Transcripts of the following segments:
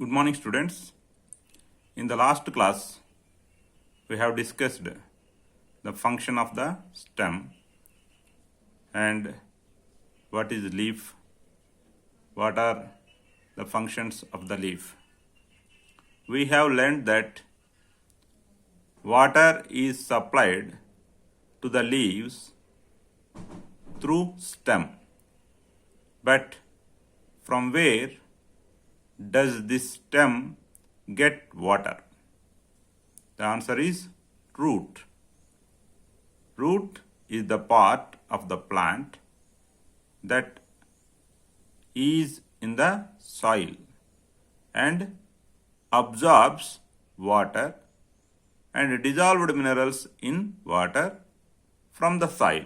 Good morning, students. In the last class, we have discussed the function of the stem and what is leaf, what are the functions of the leaf. We have learned that water is supplied to the leaves through stem. But from where does this stem get water? The answer is root. Root is the part of the plant that is in the soil and absorbs water and dissolved minerals in water from the soil.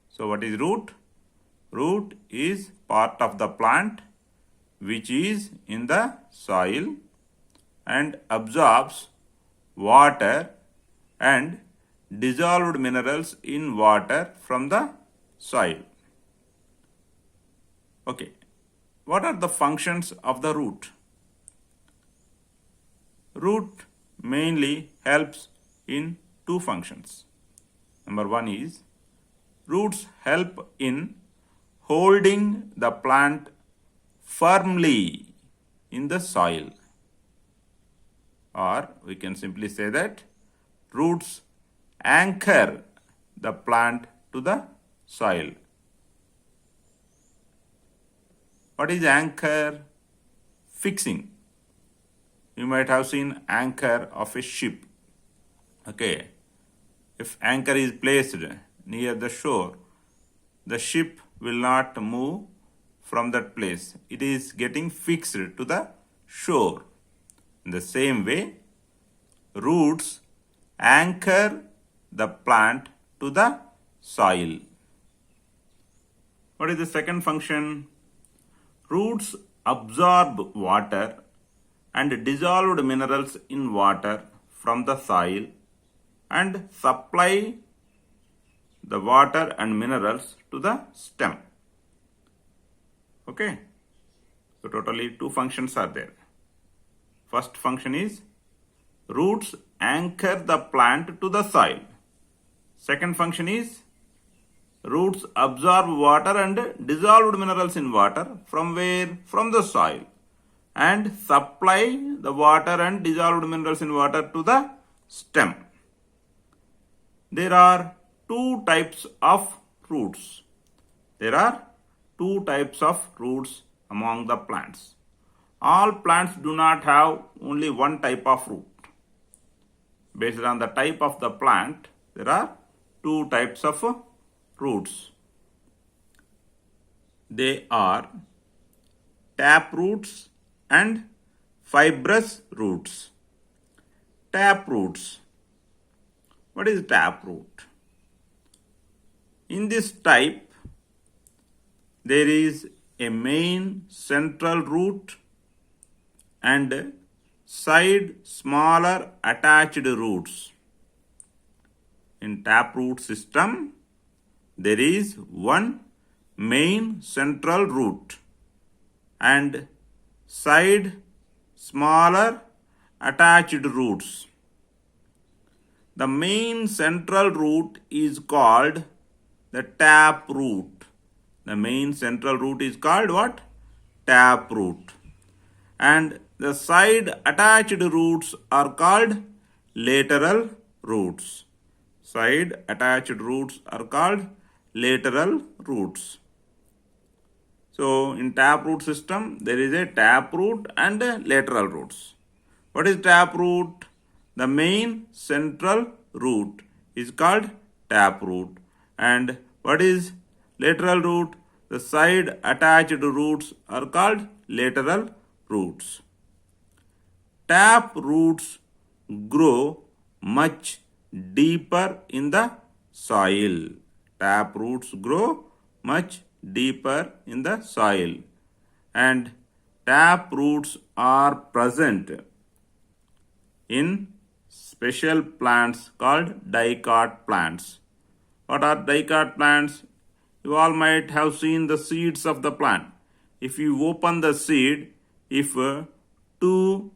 So what is root? Root is part of the plant which is in the soil and absorbs water and dissolved minerals in water from the soil. Okay, what are the functions of the root? Root mainly helps in two functions. Number one is roots help in holding the plant firmly in the soil, or we can simply say that roots anchor the plant to the soil. What is anchor? Fixing. You might have seen anchor of a ship. Okay, if anchor is placed near the shore, the ship will not move from that place. It is getting fixed to the shore. In the same way, roots anchor the plant to the soil. What is the second function? Roots absorb water and dissolved minerals in water from the soil and supply the water and minerals to the stem. Okay, so totally two functions are there. First function is roots anchor the plant to the soil. Second function is roots absorb water and dissolved minerals in water from where? From the soil and supply the water and dissolved minerals in water to the stem. There are two types of roots. There are two types of roots among the plants. All plants do not have only one type of root. Based on the type of the plant, there are two types of roots. They are tap roots and fibrous roots. Tap roots. What is tap root? In this type, there is a main central root and side smaller attached roots. In taproot system, there is one main central root and side smaller attached roots. The main central root is called the tap root. The main central root is called what? Tap root. And the side attached roots are called lateral roots. Side attached roots are called lateral roots. So in taproot system, there is a taproot and lateral roots. What is taproot? The main central root is called taproot. And what is lateral root? The side attached roots are called lateral roots. Tap roots grow much deeper in the soil. Tap roots grow much deeper in the soil. And tap roots are present in special plants called dicot plants. What are dicot plants? You all might have seen the seeds of the plant. If you open the seed, if two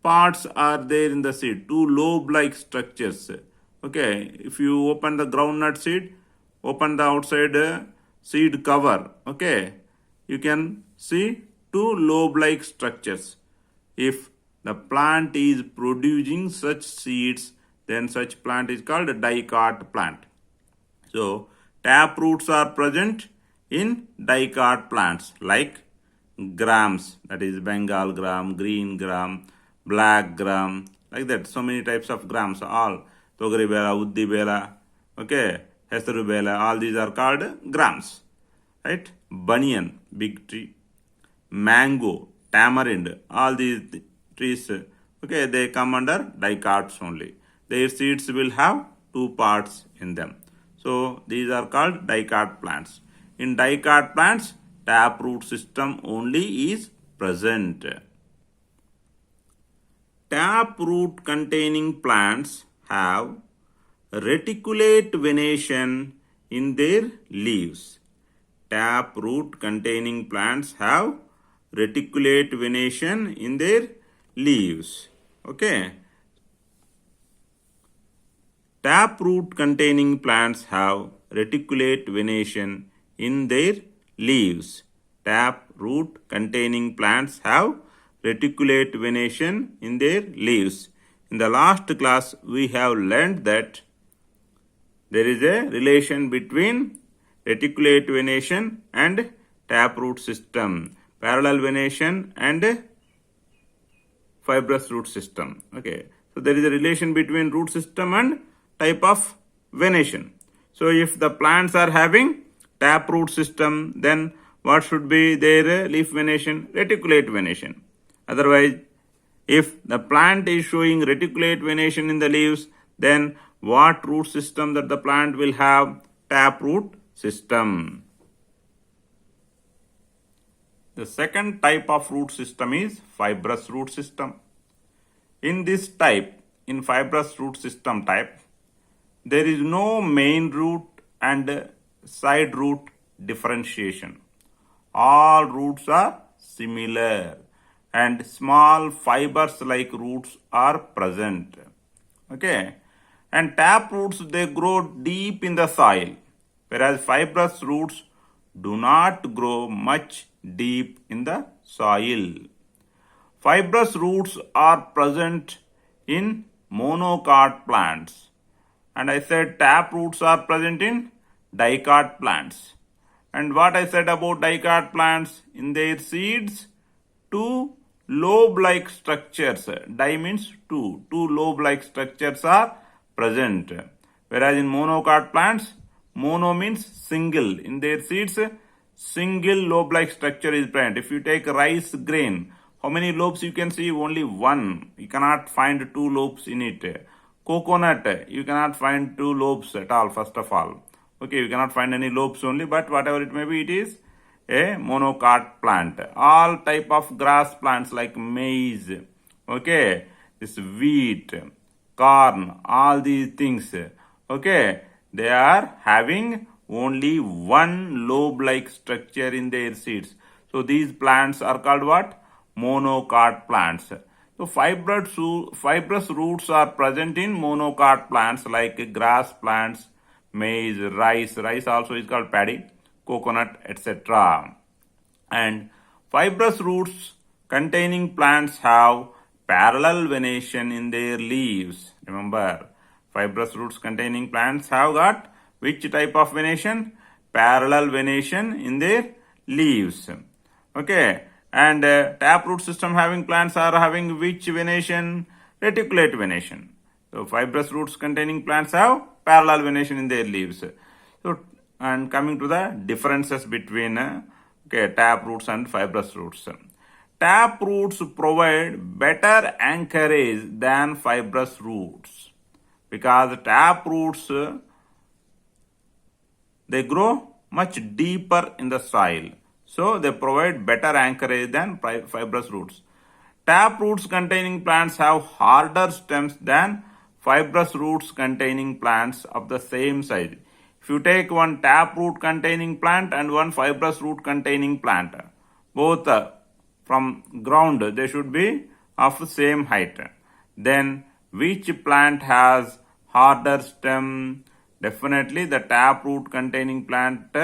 parts are there in the seed, two lobe-like structures. Okay, if you open the groundnut seed, open the outside seed cover, okay, you can see two lobe-like structures. If the plant is producing such seeds, then such plant is called a dicot plant. So, tap roots are present in dicot plants like grams, that is Bengal gram, green gram, black gram, like that. So many types of grams, all Togri bela, Uddi bela, okay, Hesaru bela, all these are called grams, right? Banyan, big tree, mango, tamarind, all these trees, okay, they come under dicots only. Their seeds will have two parts in them. So these are called dicot plants. In dicot plants, taproot system only is present. Taproot containing plants have reticulate venation in their leaves. Taproot containing plants have reticulate venation in their leaves. Okay. Taproot containing plants have reticulate venation in their leaves. Taproot containing plants have reticulate venation in their leaves. In the last class, we have learned that there is a relation between reticulate venation and taproot system, parallel venation and fibrous root system. Okay, so there is a relation between root system and type of venation. So if the plants are having taproot system, then what should be their leaf venation? Reticulate venation. Otherwise, if the plant is showing reticulate venation in the leaves, then what root system that the plant will have? Taproot system. The second type of root system is fibrous root system. In this type, in fibrous root system type, there is no main root and side root differentiation. All roots are similar and small fibers like roots are present. Okay, and tap roots, they grow deep in the soil, whereas fibrous roots do not grow much deep in the soil. Fibrous roots are present in monocot plants, and I said tap roots are present in dicot plants. And what I said about dicot plants, in their seeds, two lobe-like structures, di means two lobe-like structures are present. Whereas in monocot plants, mono means single. In their seeds, single lobe-like structure is present. If you take rice grain, how many lobes you can see? Only one. You cannot find two lobes in it. Coconut, you cannot find two lobes at all, first of all. Okay, you cannot find any lobes only, but whatever it may be, it is a monocot plant. All type of grass plants like maize, okay, this wheat, corn, all these things, okay, they are having only one lobe-like structure in their seeds. So these plants are called what? Monocot plants. So fibrous roots are present in monocot plants like grass plants, maize, rice also is called paddy, coconut, etc. And fibrous roots containing plants have parallel venation in their leaves. Remember, fibrous roots containing plants have got which type of venation? Parallel venation in their leaves. Okay, and taproot system having plants are having which venation? Reticulate venation. So fibrous roots containing plants have parallel venation in their leaves. So, and coming to the differences between tap roots and fibrous roots. Tap roots provide better anchorage than fibrous roots because tap roots they grow much deeper in the soil. So they provide better anchorage than fibrous roots. Tap roots containing plants have harder stems than fibrous roots containing plants of the same size. If you take one tap root containing plant and one fibrous root containing plant, both from ground they should be of same height. Then which plant has harder stem? Definitely the taproot containing plant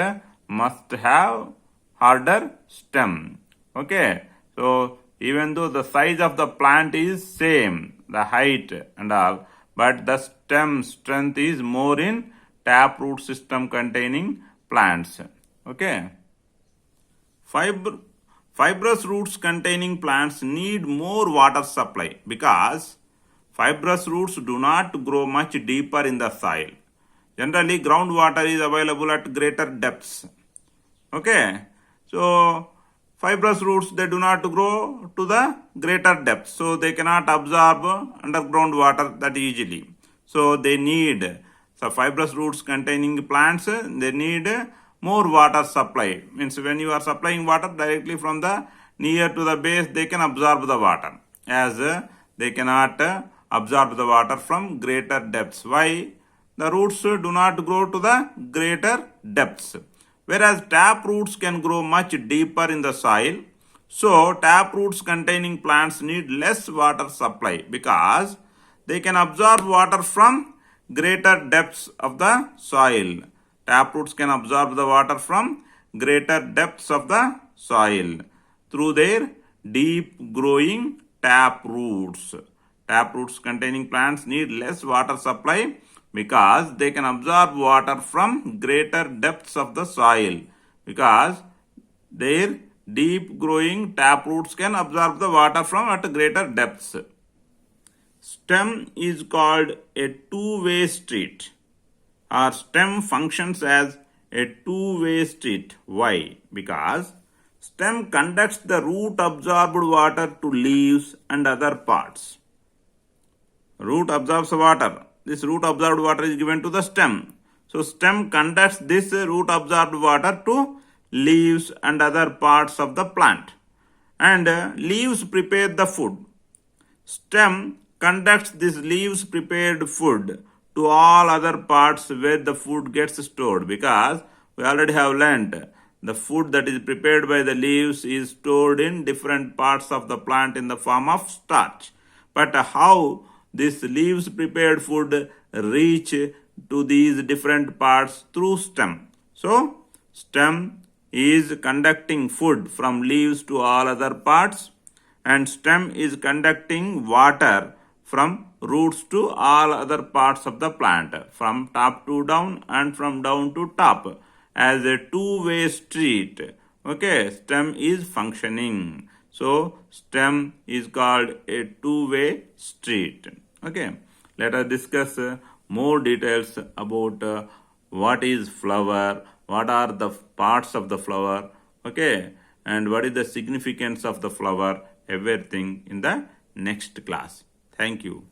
must have harder stem. Okay, so even though the size of the plant is same, the height and all, but the stem strength is more in taproot system containing plants. Okay. Fibrous roots containing plants need more water supply because fibrous roots do not grow much deeper in the soil. Generally, groundwater is available at greater depths. Okay, so fibrous roots, they do not grow to the greater depth, so they cannot absorb underground water that easily. So they need, so fibrous roots containing plants, they need more water supply. Means when you are supplying water directly from the near to the base, they can absorb the water, as they cannot absorb the water from greater depths. Why? The roots do not grow to the greater depths. Whereas tap roots can grow much deeper in the soil. So tap roots containing plants need less water supply because they can absorb water from greater depths of the soil. Tap roots can absorb the water from greater depths of the soil through their deep growing tap roots. Tap roots containing plants need less water supply because they can absorb water from greater depths of the soil, because their deep growing tap roots can absorb the water from at greater depths. Stem is called a two-way street. Our stem functions as a two-way street. Why? Because stem conducts the root absorbed water to leaves and other parts. Root absorbs water. This root absorbed water is given to the stem. So stem conducts this root absorbed water to leaves and other parts of the plant. And leaves prepare the food. Stem conducts this leaves prepared food to all other parts where the food gets stored, because we already have learned the food that is prepared by the leaves is stored in different parts of the plant in the form of starch. But how this leaves prepared food reach to these different parts? Through stem. So stem is conducting food from leaves to all other parts, and stem is conducting water from roots to all other parts of the plant, from top to down and from down to top, as a two-way street. Okay, stem is functioning. So stem is called a two-way street. Okay, let us discuss more details about what is flower, what are the parts of the flower, okay, and what is the significance of the flower, everything in the next class. Thank you.